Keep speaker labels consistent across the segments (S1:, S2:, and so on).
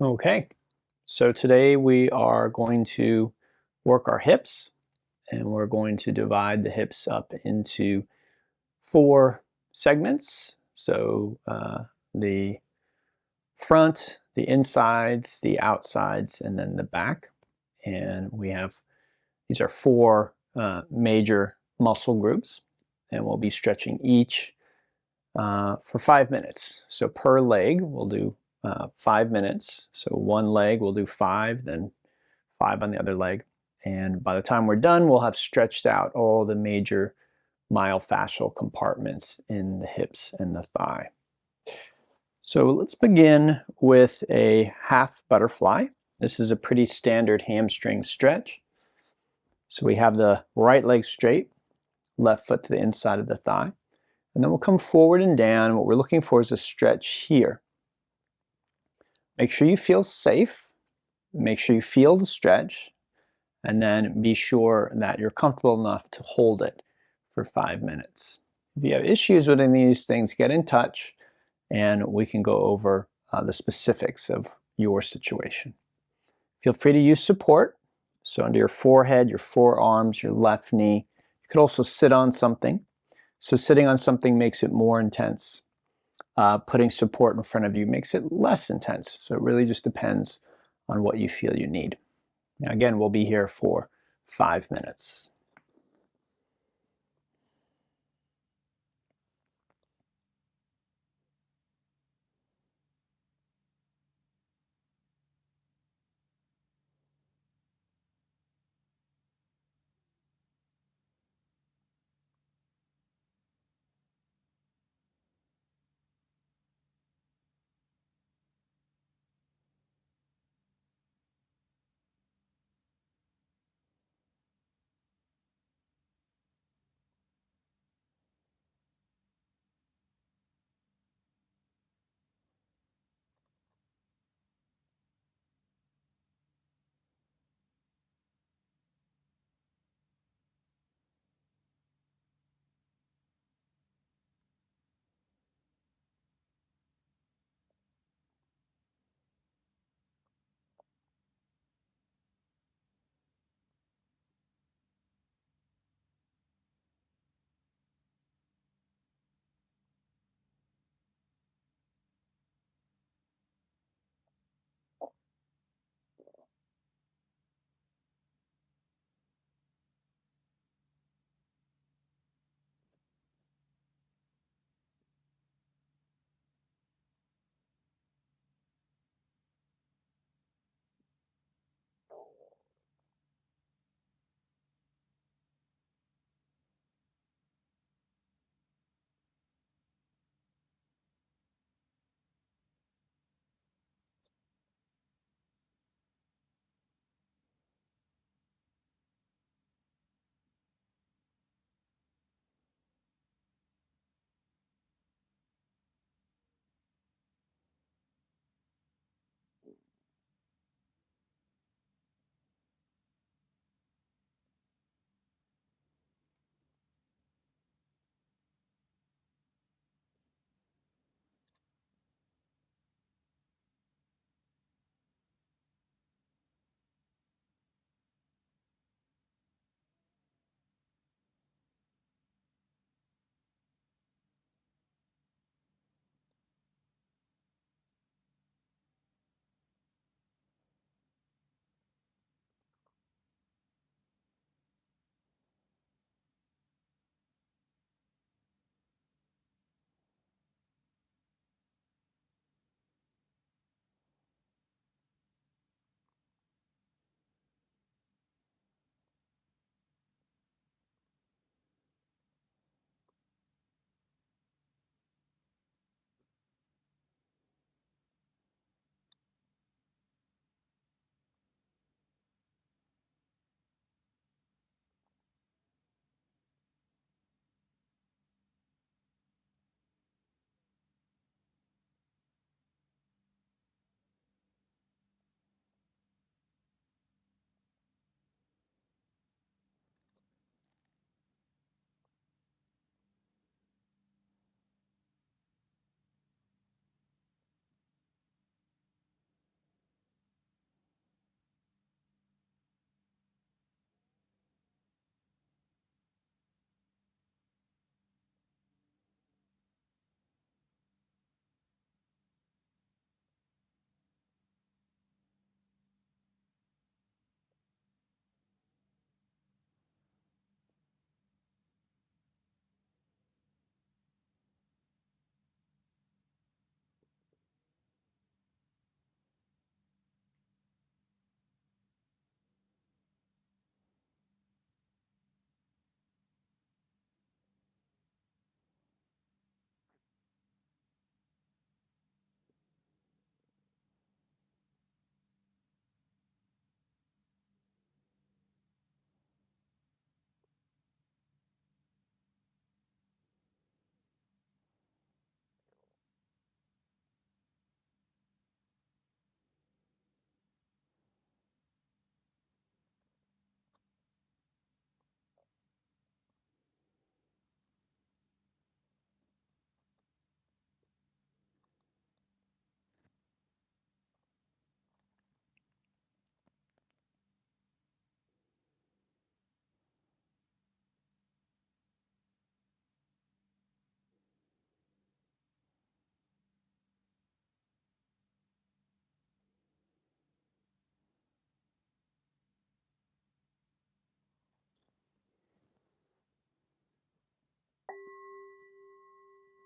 S1: Okay, so today we are going to work our hips, and we're going to divide the hips up into 4 segments. So the front, the insides, the outsides, and then the back. And we have, these are 4 major muscle groups, and we'll be stretching each for 5 minutes. So per leg, we'll do 5 minutes. So one leg we'll do 5, then 5 on the other leg. And by the time we're done, we'll have stretched out all the major myofascial compartments in the hips and the thigh. So let's begin with a half butterfly. This is a pretty standard hamstring stretch. So we have the right leg straight, left foot to the inside of the thigh. And then we'll come forward and down. What we're looking for is a stretch here. Make sure you feel safe. Make sure you feel the stretch. And then be sure that you're comfortable enough to hold it for 5 minutes. If you have issues with any of these things, get in touch and we can go over the specifics of your situation. Feel free to use support. So under your forehead, your forearms, your left knee. You could also sit on something. So sitting on something makes it more intense. Putting support in front of you makes it less intense. So it really just depends on what you feel you need. Now again, we'll be here for 5 minutes.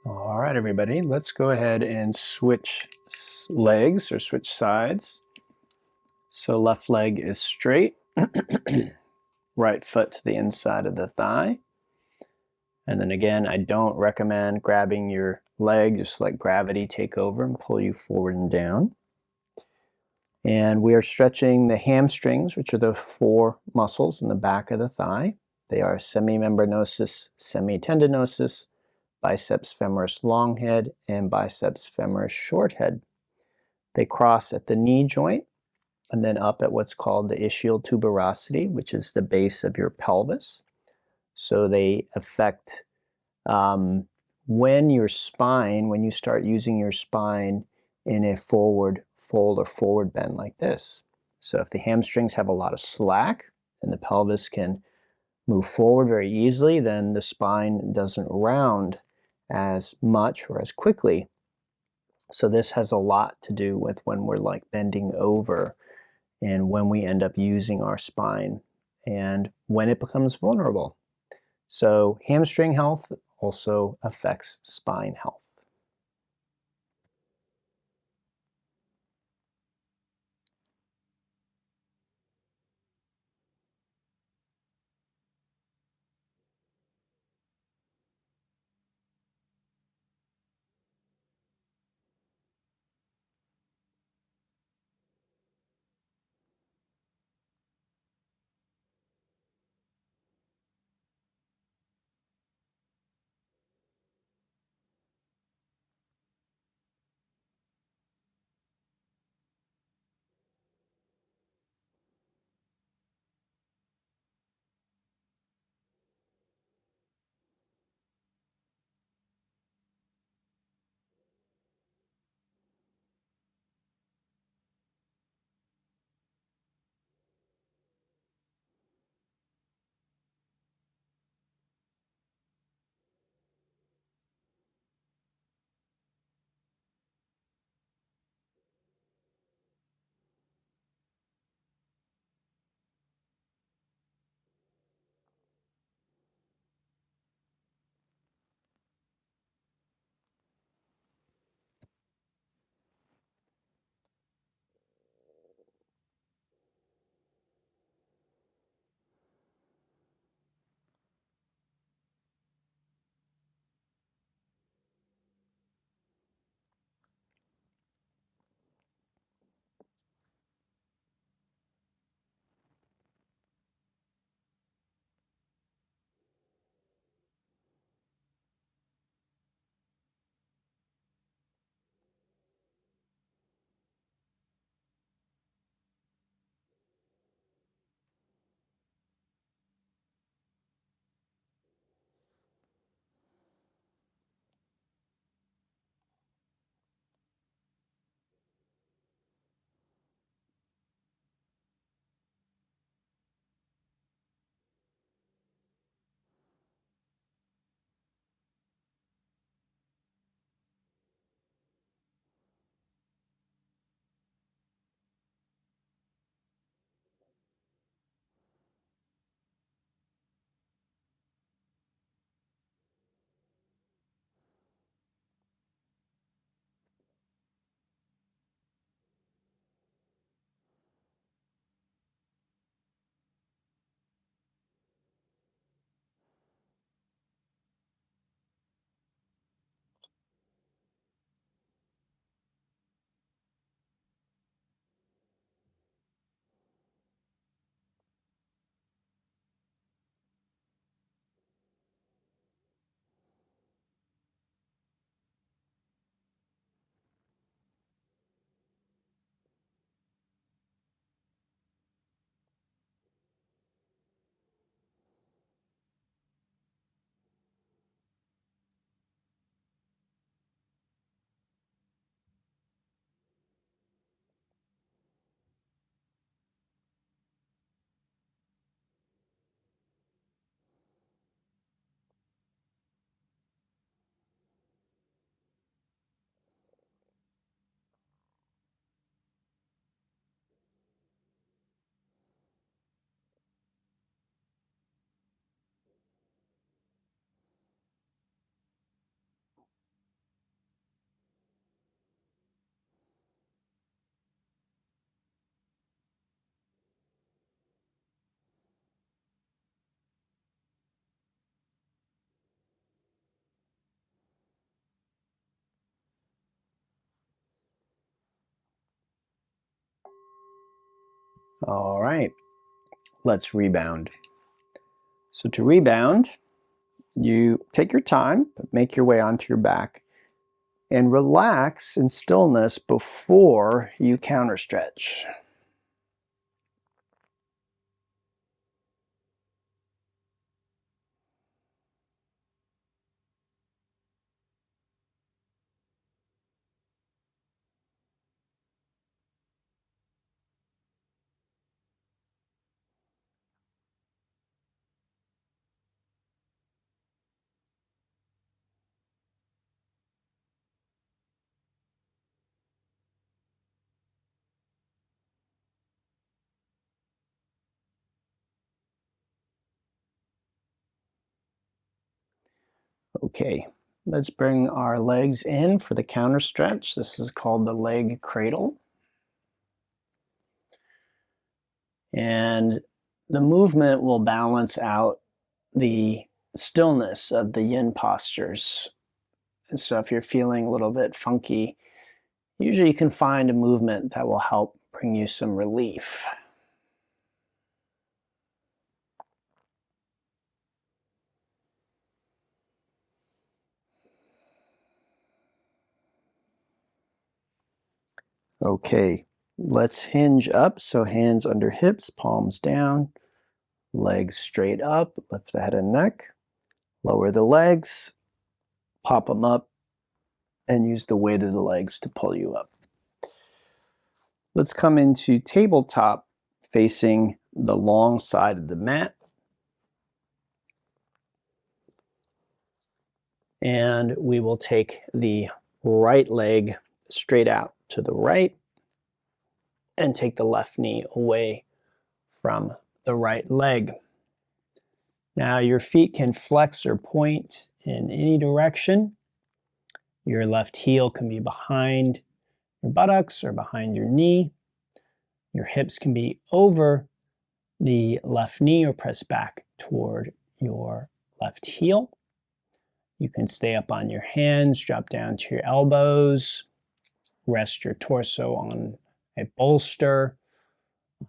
S1: All right, everybody, let's go ahead and switch legs or switch sides. So left leg is straight, right foot to the inside of the thigh. And then again, I don't recommend grabbing your leg, just let gravity take over and pull you forward and down. And we are stretching the hamstrings, which are the 4 muscles in the back of the thigh. They are semimembranosus, semitendinosus, biceps femoris long head, and biceps femoris short head. They cross at the knee joint and then up at what's called the ischial tuberosity, which is the base of your pelvis. So they affect when you start using your spine in a forward fold or forward bend like this. So if the hamstrings have a lot of slack and the pelvis can move forward very easily, then the spine doesn't round as much or as quickly. So this has a lot to do with when we're like bending over and when we end up using our spine and when it becomes vulnerable. So hamstring health also affects spine health. All right, let's rebound. So to rebound, you take your time, but make your way onto your back and relax in stillness before you counter stretch. Okay, let's bring our legs in for the counter stretch. This is called the leg cradle. And the movement will balance out the stillness of the yin postures. And so if you're feeling a little bit funky, usually you can find a movement that will help bring you some relief. Okay, let's hinge up. So hands under hips, palms down, legs straight up, lift the head and neck, lower the legs, pop them up, and use the weight of the legs to pull you up. Let's come into tabletop facing the long side of the mat. And we will take the right leg straight out to the right and take the left knee away from the right leg. Now your feet can flex or point in any direction. Your left heel can be behind your buttocks or behind your knee. Your hips can be over the left knee or press back toward your left heel. You can stay up on your hands, drop down to your elbows, rest your torso on a bolster,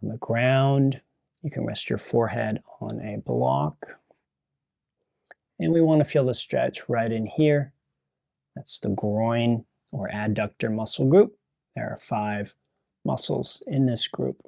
S1: on the ground. You can rest your forehead on a block. And we want to feel the stretch right in here. That's the groin or adductor muscle group. There are 5 muscles in this group.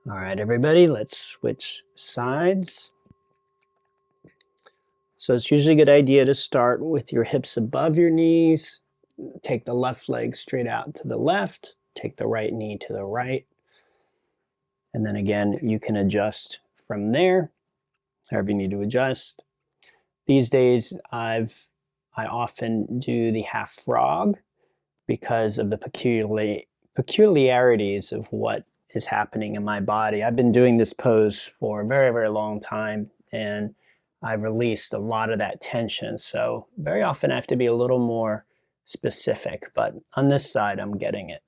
S1: All right, everybody, let's switch sides. So it's usually a good idea to start with your hips above your knees. Take the left leg straight out to the left. Take the right knee to the right. And then again, you can adjust from there, however you need to adjust. These days, I often do the half frog because of the peculiarities of what is happening in my body. I've been doing this pose for a very, very long time, and I've released a lot of that tension. So very often I have to be a little more specific, but on this side, I'm getting it.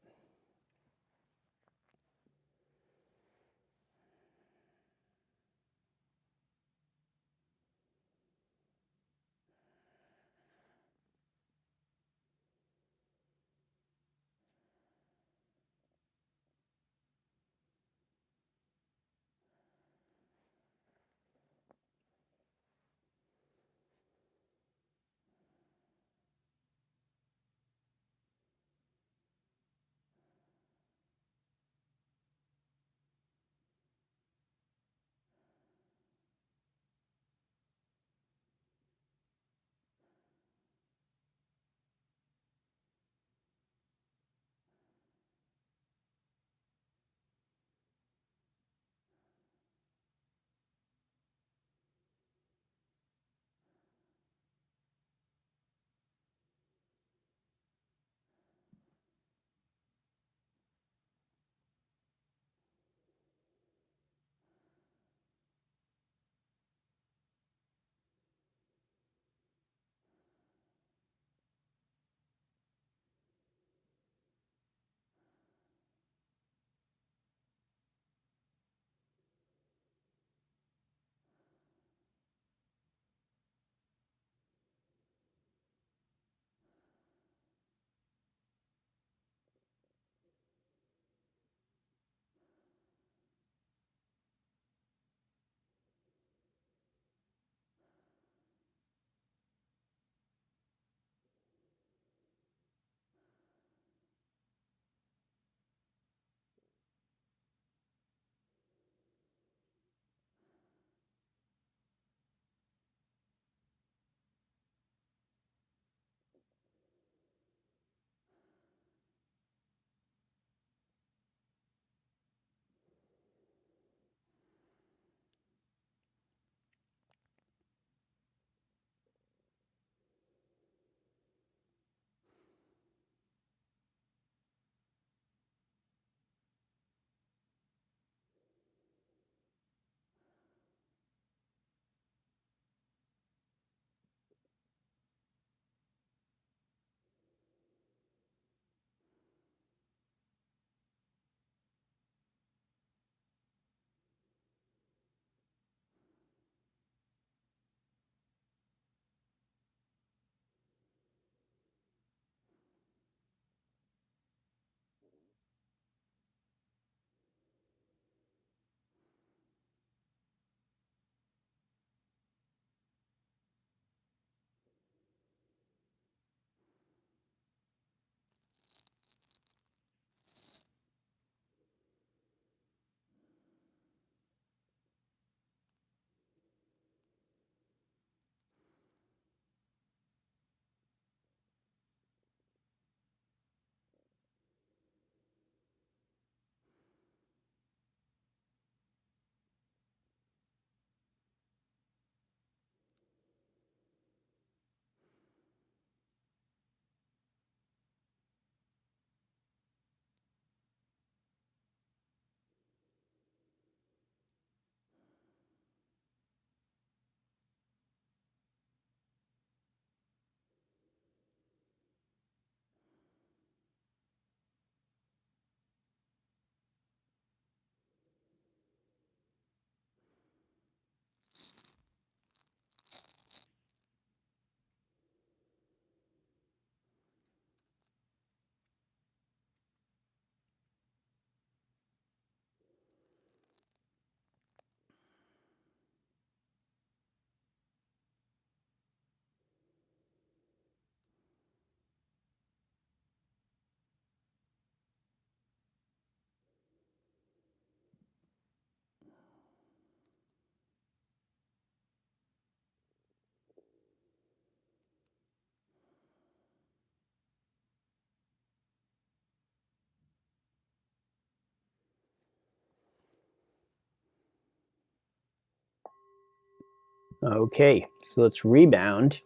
S1: Okay, so let's rebound.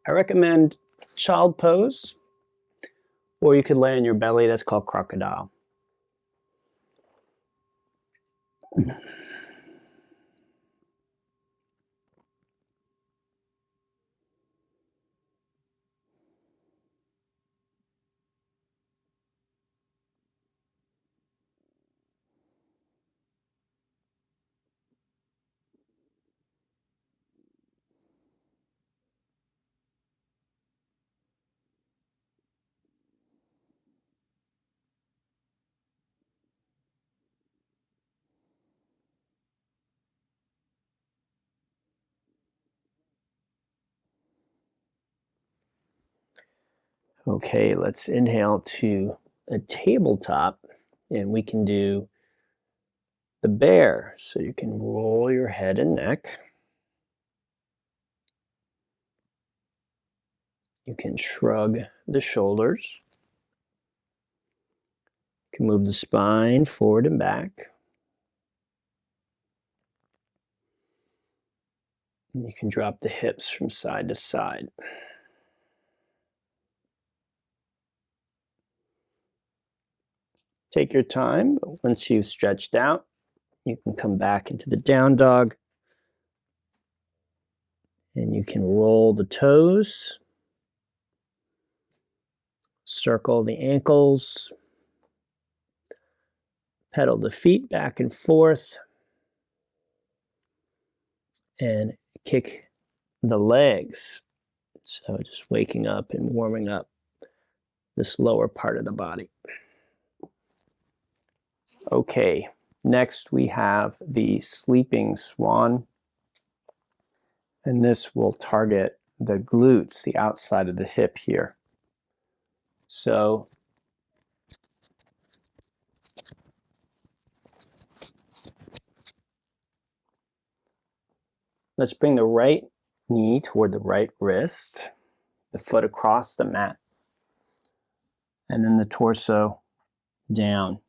S1: I recommend child pose, or you could lay on your belly. That's called crocodile. Okay, let's inhale to a tabletop, and we can do the bear. So you can roll your head and neck. You can shrug the shoulders. You can move the spine forward and back. And you can drop the hips from side to side. Take your time, but once you've stretched out, you can come back into the down dog, and you can roll the toes, circle the ankles, pedal the feet back and forth, and kick the legs. So just waking up and warming up this lower part of the body. Okay, next we have the sleeping swan. And this will target the glutes, the outside of the hip here. So let's bring the right knee toward the right wrist, the foot across the mat, and then the torso down.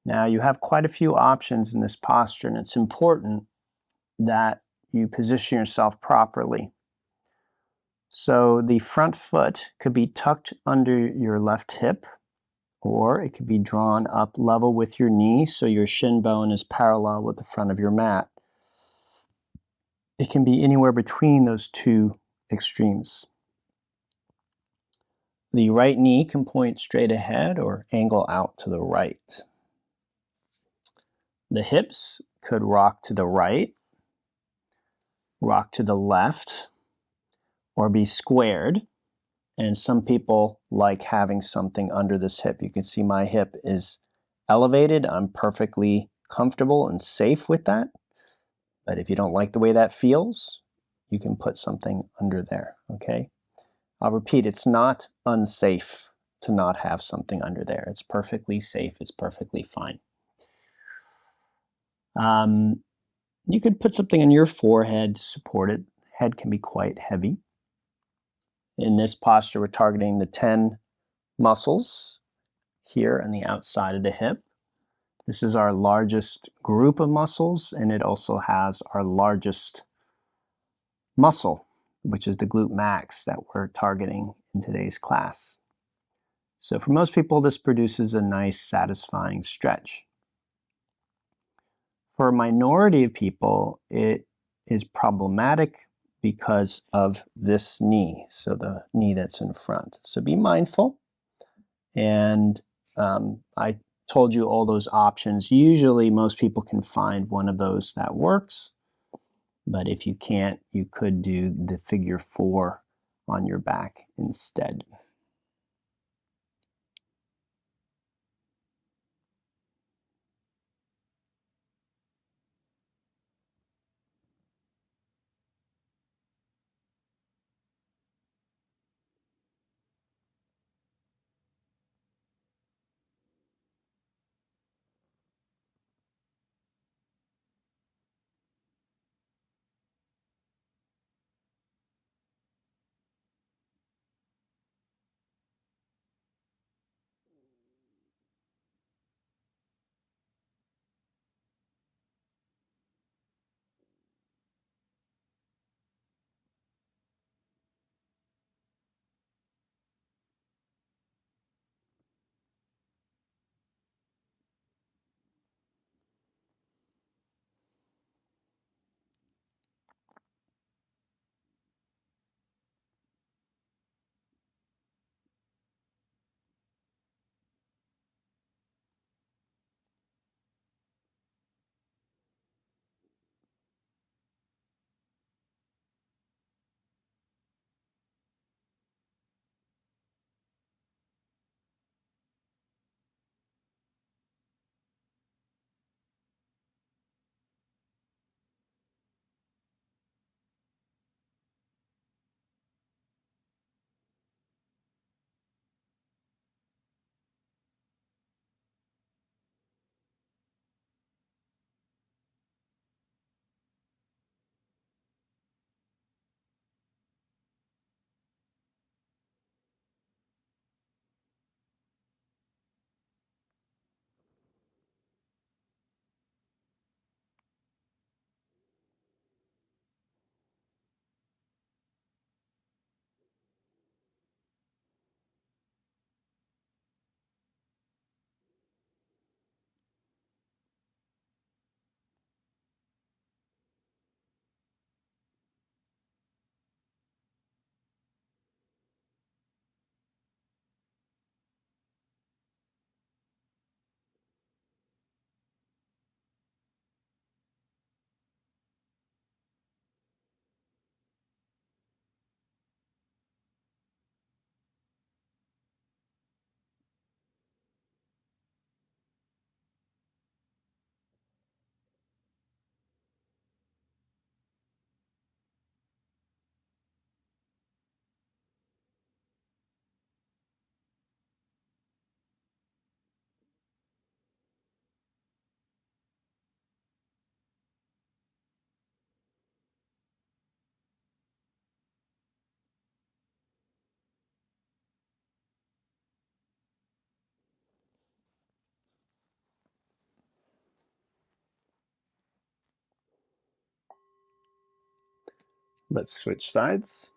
S1: Now you have quite a few options in this posture, and it's important that you position yourself properly. So the front foot could be tucked under your left hip, or it could be drawn up level with your knee so your shin bone is parallel with the front of your mat. It can be anywhere between those two extremes. The right knee can point straight ahead or angle out to the right. The hips could rock to the right, rock to the left, or be squared. And some people like having something under this hip. You can see my hip is elevated. I'm perfectly comfortable and safe with that. But if you don't like the way that feels, you can put something under there, okay? I'll repeat, it's not unsafe to not have something under there. It's perfectly safe. It's perfectly fine. You could put something on your forehead to support it. Head can be quite heavy. In this posture, we're targeting the 10 muscles here on the outside of the hip. This is our largest group of muscles, and it also has our largest muscle, which is the glute max that we're targeting in today's class. So for most people, this produces a nice, satisfying stretch. For a minority of people, it is problematic because of this knee, so the knee that's in front. So be mindful. And I told you all those options. Usually most people can find one of those that works. But if you can't, you could do the figure 4 on your back instead. Let's switch sides.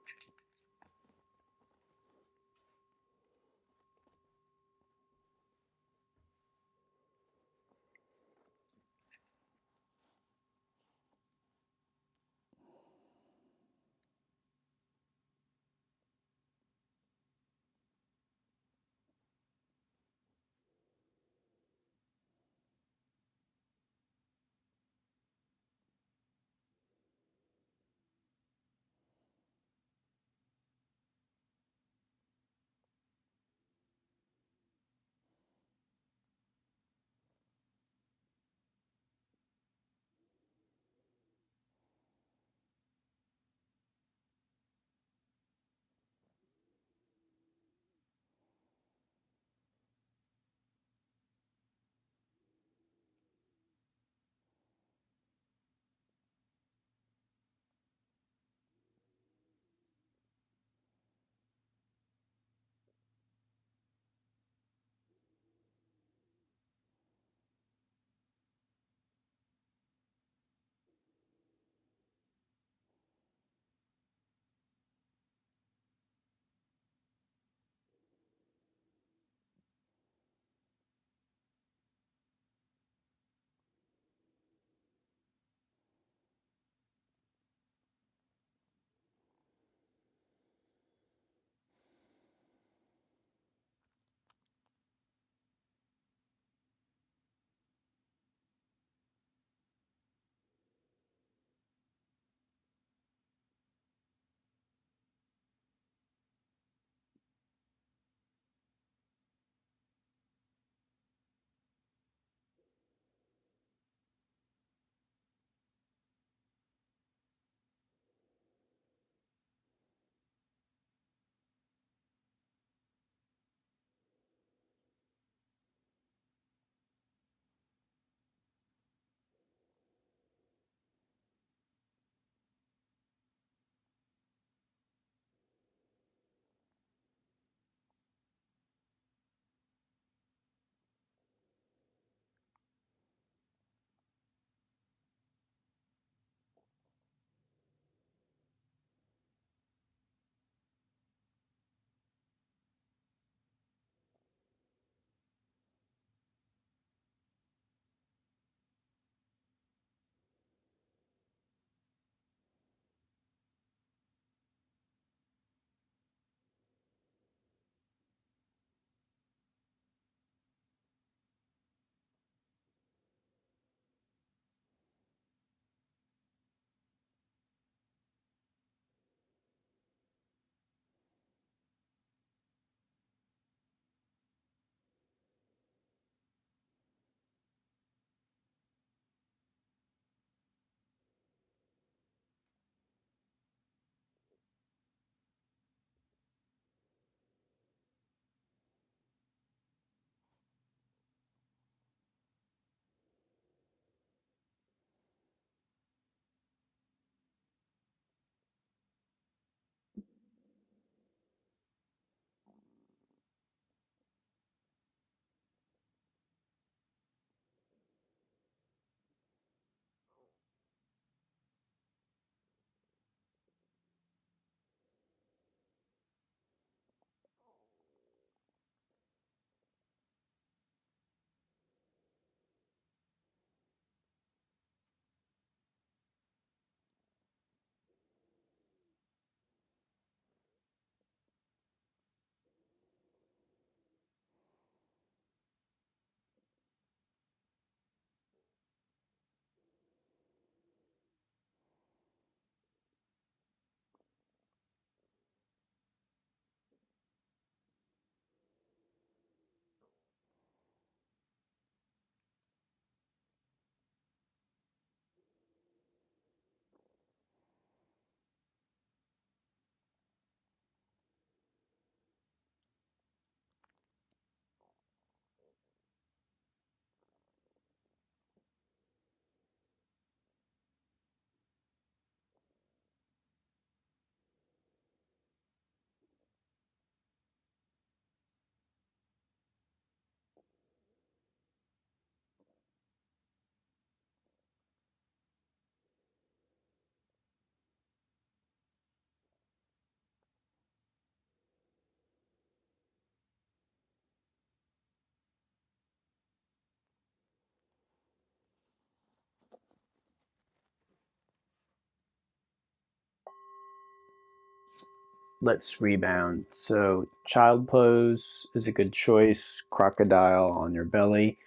S1: let's rebound. So child pose is a good choice, crocodile on your belly,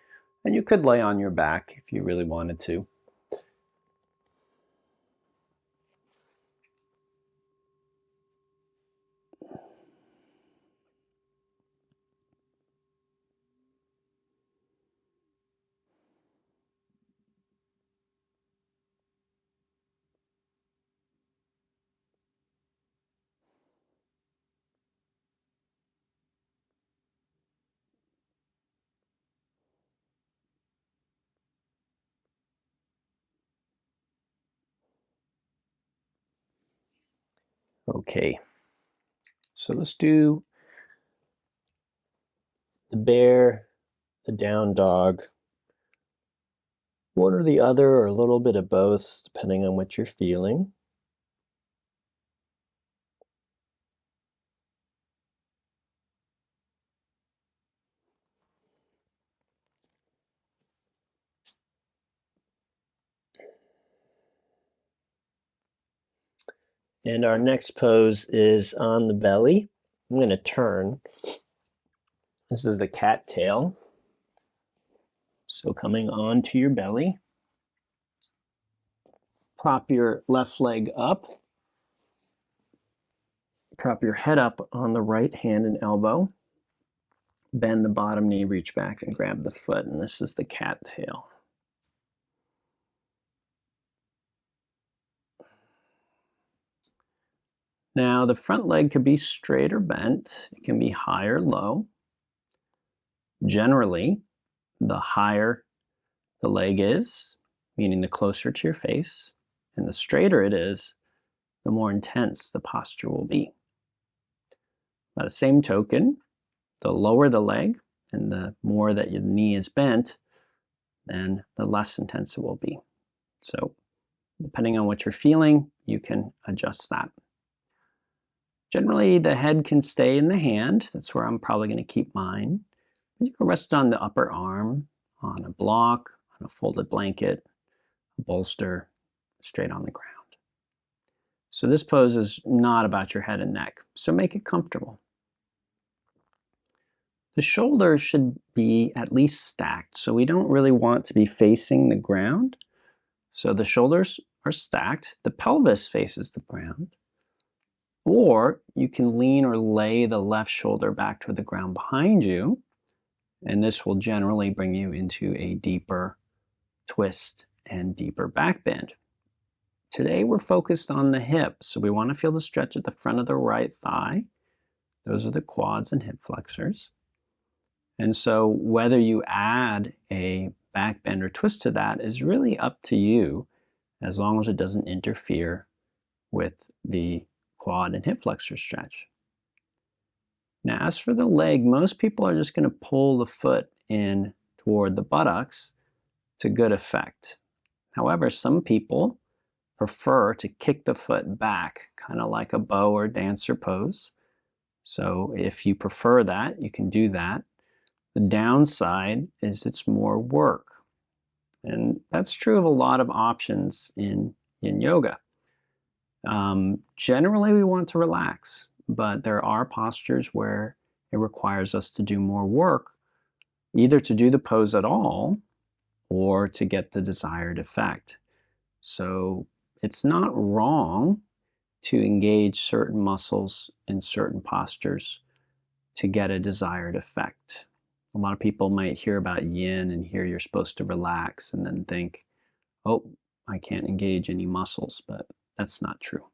S1: and you could lay on your back if you really wanted to. Okay, so let's do the bear, the down dog, one or the other, or a little bit of both, depending on what you're feeling. And our next pose is on the belly. I'm going to turn. This is the cat tail. So coming onto your belly, prop your left leg up, prop your head up on the right hand and elbow, bend the bottom knee, reach back and grab the foot, and this is the cat tail. Now the front leg could be straight or bent, it can be high or low. Generally, the higher the leg is, meaning the closer to your face, and the straighter it is, the more intense the posture will be. By the same token, the lower the leg and the more that your knee is bent, then the less intense it will be. So depending on what you're feeling, you can adjust that. Generally, the head can stay in the hand. That's where I'm probably going to keep mine. You can rest on the upper arm, on a block, on a folded blanket, a bolster, straight on the ground. So this pose is not about your head and neck, so make it comfortable. The shoulders should be at least stacked, so we don't really want to be facing the ground. So the shoulders are stacked, the pelvis faces the ground, or you can lean or lay the left shoulder back toward the ground behind you, and this will generally bring you into a deeper twist and deeper back bend. Today we're focused on the hip, so we want to feel the stretch at the front of the right thigh. Those are the quads and hip flexors. And so whether you add a back bend or twist to that is really up to you, as long as it doesn't interfere with the quad and hip flexor stretch. Now, as for the leg, most people are just going to pull the foot in toward the buttocks to good effect. However, some people prefer to kick the foot back, kind of like a bow or dancer pose. So if you prefer that, you can do that. The downside is it's more work. And that's true of a lot of options in yoga. Generally, we want to relax, but there are postures where it requires us to do more work, either to do the pose at all or to get the desired effect. So it's not wrong to engage certain muscles in certain postures to get a desired effect. A lot of people might hear about yin and hear you're supposed to relax and then think, oh, I can't engage any muscles, but that's not true.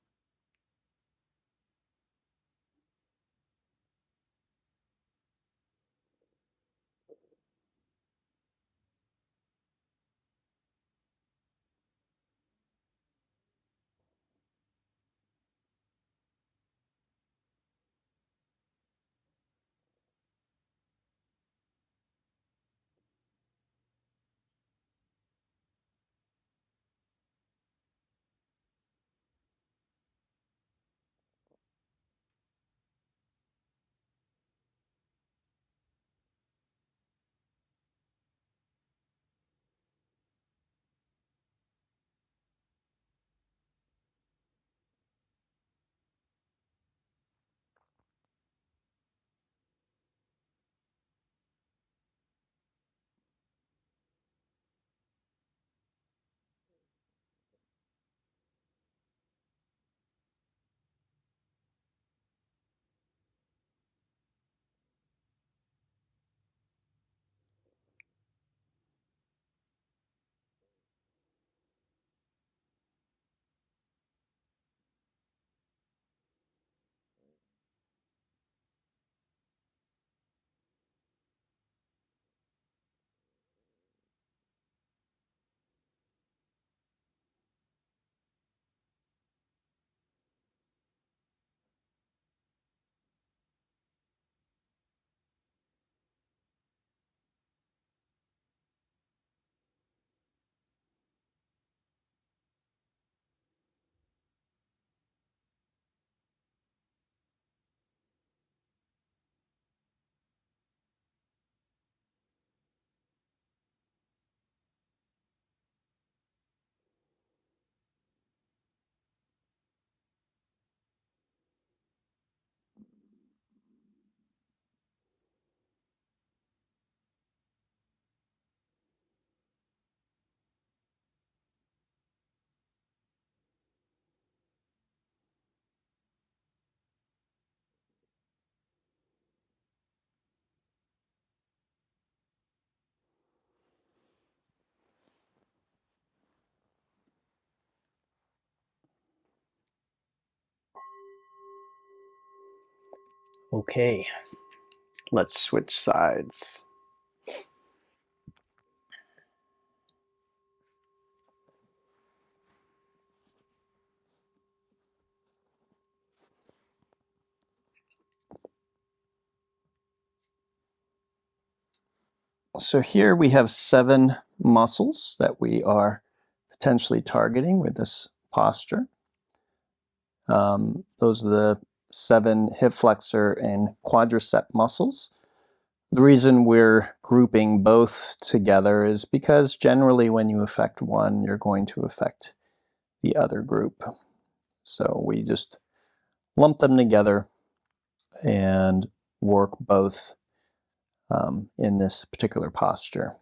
S1: Okay, let's switch sides. So here we have 7 muscles that we are potentially targeting with this posture. Those are the 7 hip flexor and quadricep muscles. The reason we're grouping both together is because generally when you affect one, you're going to affect the other group. So we just lump them together and work both in this particular posture.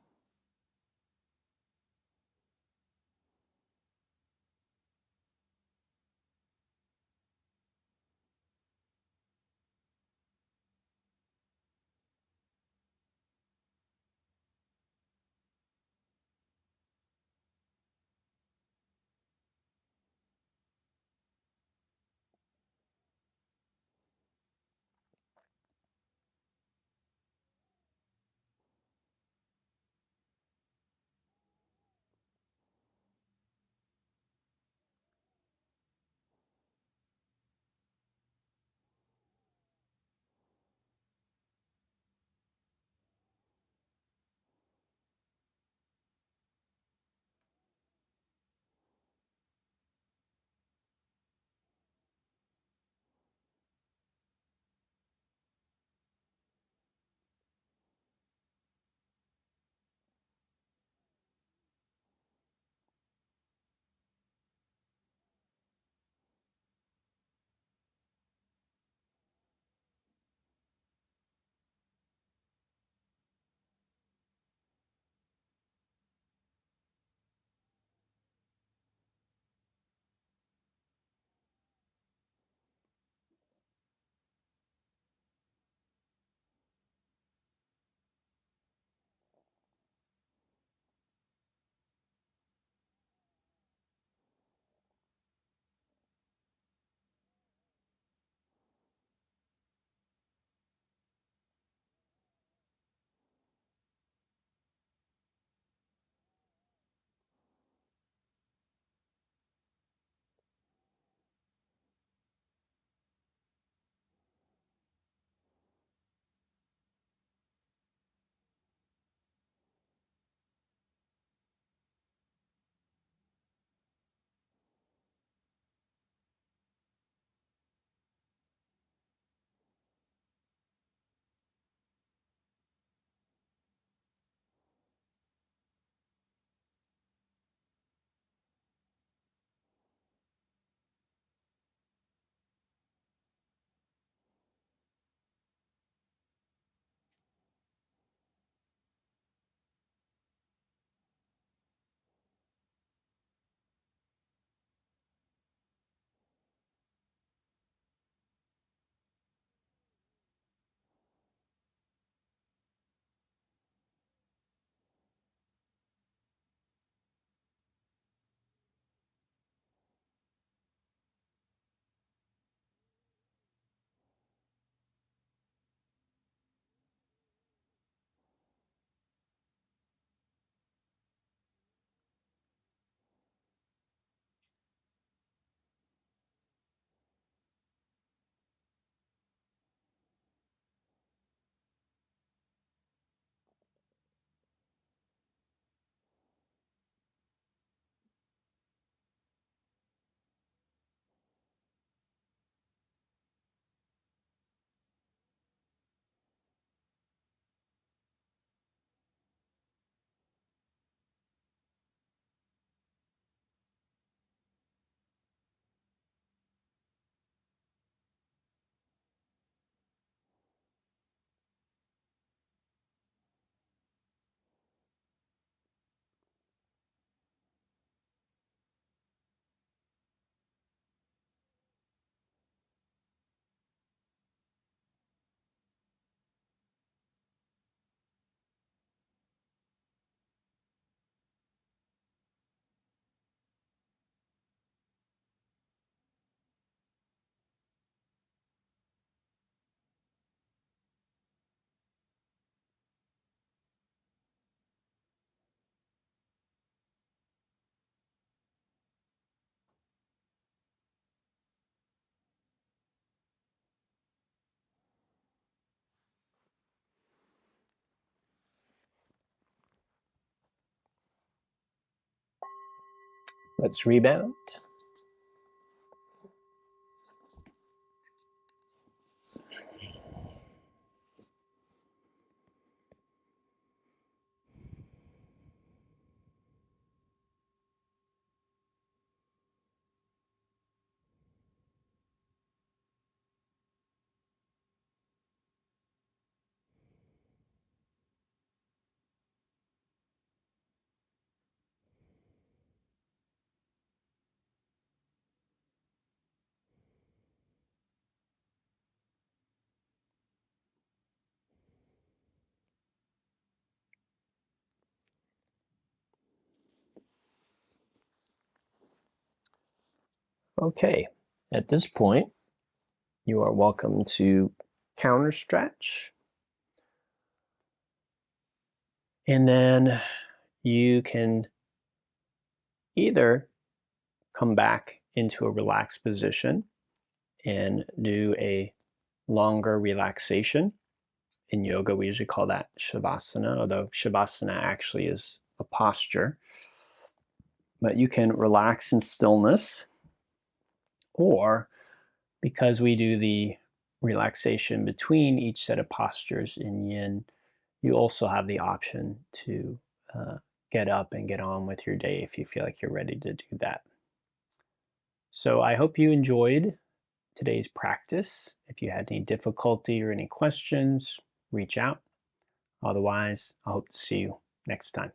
S1: Let's rebound. Okay, at this point, you are welcome to counter stretch. And then you can either come back into a relaxed position and do a longer relaxation. In yoga, we usually call that Shavasana, although Shavasana actually is a posture. But you can relax in stillness, or because we do the relaxation between each set of postures in yin, you also have the option to get up and get on with your day if you feel like you're ready to do that. So I hope you enjoyed today's practice. If you had any difficulty or any questions, reach out. Otherwise, I hope to see you next time.